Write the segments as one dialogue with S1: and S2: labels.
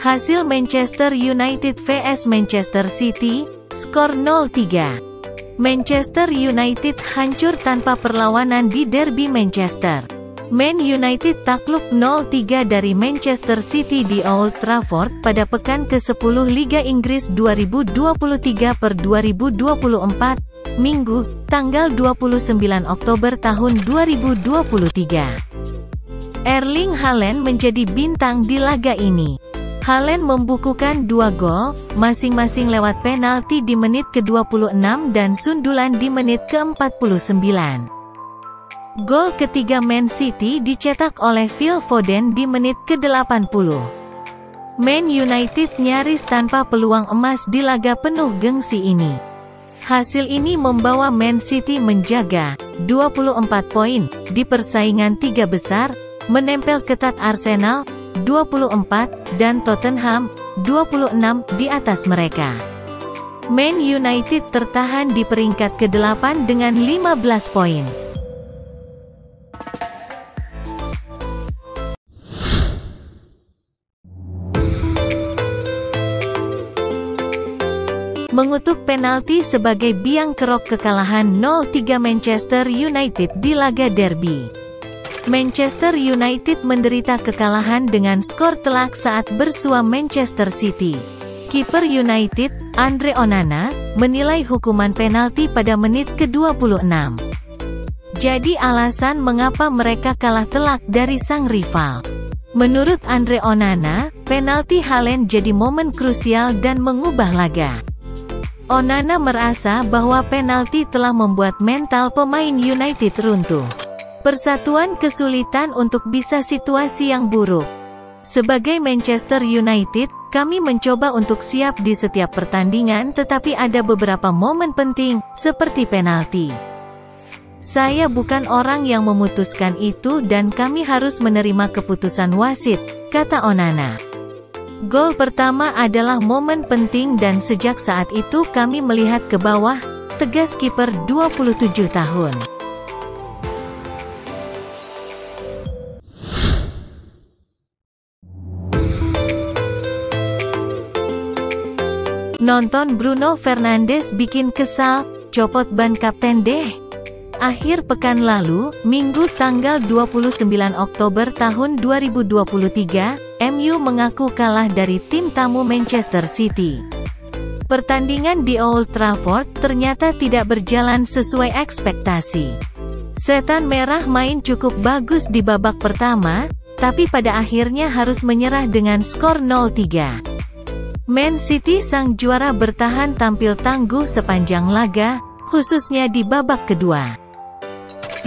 S1: Hasil Manchester United vs Manchester City, skor 0-3. Manchester United hancur tanpa perlawanan di derby Manchester. Man United takluk 0-3 dari Manchester City di Old Trafford pada pekan ke-10 Liga Inggris 2023/2024, Minggu, tanggal 29 Oktober tahun 2023. Erling Haaland menjadi bintang di laga ini. Haaland membukukan 2 gol, masing-masing lewat penalti di menit ke-26 dan sundulan di menit ke-49. Gol ketiga Man City dicetak oleh Phil Foden di menit ke-80. Man United nyaris tanpa peluang emas di laga penuh gengsi ini. Hasil ini membawa Man City menjaga 24 poin di persaingan 3 besar, menempel ketat Arsenal 24 dan Tottenham 26 di atas mereka. Man United tertahan di peringkat ke-8 dengan 15 poin. Mengutuk penalti sebagai biang kerok kekalahan 0-3 Manchester United di laga derby. Manchester United menderita kekalahan dengan skor telak saat bersua Manchester City. Kiper United, Andre Onana, menilai hukuman penalti pada menit ke-26. Jadi alasan mengapa mereka kalah telak dari sang rival. Menurut Andre Onana, penalti Haaland jadi momen krusial dan mengubah laga. Onana merasa bahwa penalti telah membuat mental pemain United runtuh. Persatuan kesulitan untuk bisa situasi yang buruk. Sebagai Manchester United, kami mencoba untuk siap di setiap pertandingan tetapi ada beberapa momen penting, seperti penalti. Saya bukan orang yang memutuskan itu dan kami harus menerima keputusan wasit, kata Onana. Gol pertama adalah momen penting dan sejak saat itu kami melihat ke bawah, tegas kiper 27 tahun. Nonton Bruno Fernandes bikin kesal, copot ban kapten deh. Akhir pekan lalu, Minggu tanggal 29 Oktober tahun 2023, MU mengaku kalah dari tim tamu Manchester City. Pertandingan di Old Trafford ternyata tidak berjalan sesuai ekspektasi. Setan Merah main cukup bagus di babak pertama, tapi pada akhirnya harus menyerah dengan skor 0-3. Man City sang juara bertahan tampil tangguh sepanjang laga, khususnya di babak kedua.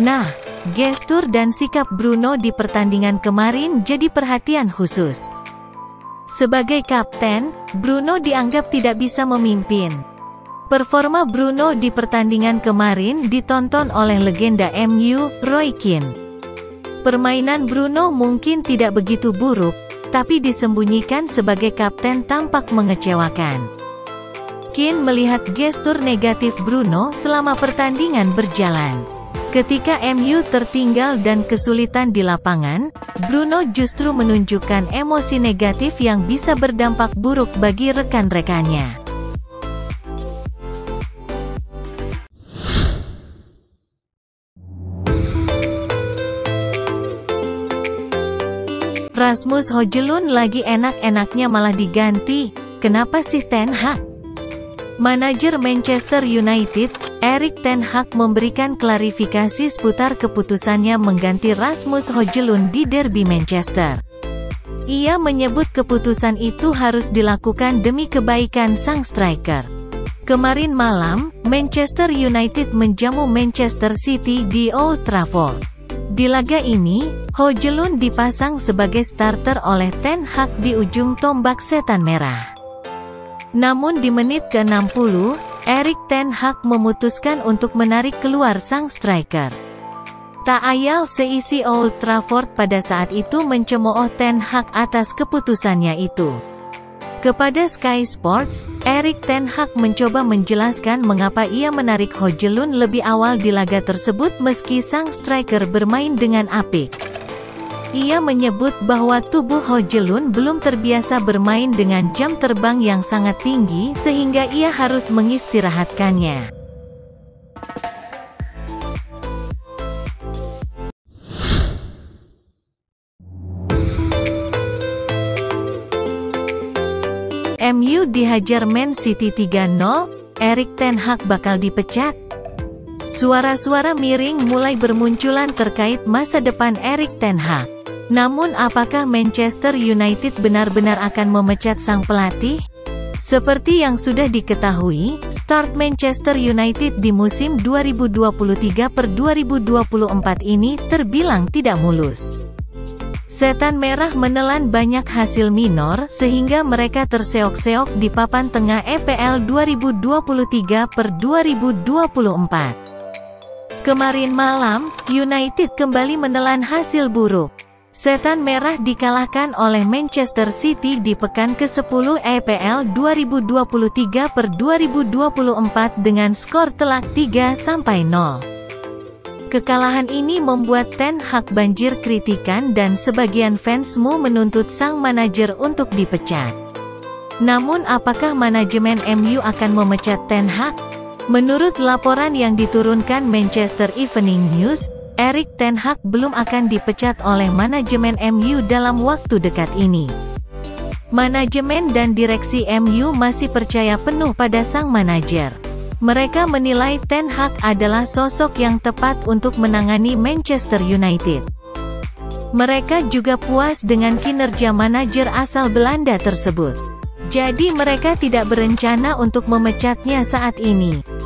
S1: Nah, gestur dan sikap Bruno di pertandingan kemarin jadi perhatian khusus. Sebagai kapten, Bruno dianggap tidak bisa memimpin. Performa Bruno di pertandingan kemarin ditonton oleh legenda MU, Roy Keane. Permainan Bruno mungkin tidak begitu buruk, tapi disembunyikan sebagai kapten tampak mengecewakan. Keane melihat gestur negatif Bruno selama pertandingan berjalan. Ketika MU tertinggal dan kesulitan di lapangan, Bruno justru menunjukkan emosi negatif yang bisa berdampak buruk bagi rekan-rekannya. Rasmus Højlund lagi enak-enaknya malah diganti, kenapa sih Ten Hag? Manajer Manchester United, Erik ten Hag memberikan klarifikasi seputar keputusannya mengganti Rasmus Højlund di derby Manchester. Ia menyebut keputusan itu harus dilakukan demi kebaikan sang striker. Kemarin malam, Manchester United menjamu Manchester City di Old Trafford. Di laga ini, Højlund dipasang sebagai starter oleh Ten Hag di ujung tombak Setan Merah. Namun di menit ke-60, Erik ten Hag memutuskan untuk menarik keluar sang striker. Tak ayal seisi Old Trafford pada saat itu mencemooh Ten Hag atas keputusannya itu. Kepada Sky Sports, Erik ten Hag mencoba menjelaskan mengapa ia menarik Højlund lebih awal di laga tersebut meski sang striker bermain dengan apik. Ia menyebut bahwa tubuh Ho Jelun belum terbiasa bermain dengan jam terbang yang sangat tinggi sehingga ia harus mengistirahatkannya. MU dihajar Man City 3-0, Erik ten Hag bakal dipecat? Suara-suara miring mulai bermunculan terkait masa depan Erik ten Hag. Namun apakah Manchester United benar-benar akan memecat sang pelatih? Seperti yang sudah diketahui, start Manchester United di musim 2023/2024 ini terbilang tidak mulus. Setan Merah menelan banyak hasil minor sehingga mereka terseok-seok di papan tengah EPL 2023/2024. Kemarin malam, United kembali menelan hasil buruk. Setan Merah dikalahkan oleh Manchester City di pekan ke-10 EPL 2023/2024 dengan skor telak 3-0. Kekalahan ini membuat Ten Hag banjir kritikan dan sebagian fansmu menuntut sang manajer untuk dipecat. Namun apakah manajemen MU akan memecat Ten Hag? Menurut laporan yang diturunkan Manchester Evening News, Erik ten Hag belum akan dipecat oleh manajemen MU dalam waktu dekat ini. Manajemen dan direksi MU masih percaya penuh pada sang manajer. Mereka menilai Ten Hag adalah sosok yang tepat untuk menangani Manchester United. Mereka juga puas dengan kinerja manajer asal Belanda tersebut. Jadi mereka tidak berencana untuk memecatnya saat ini.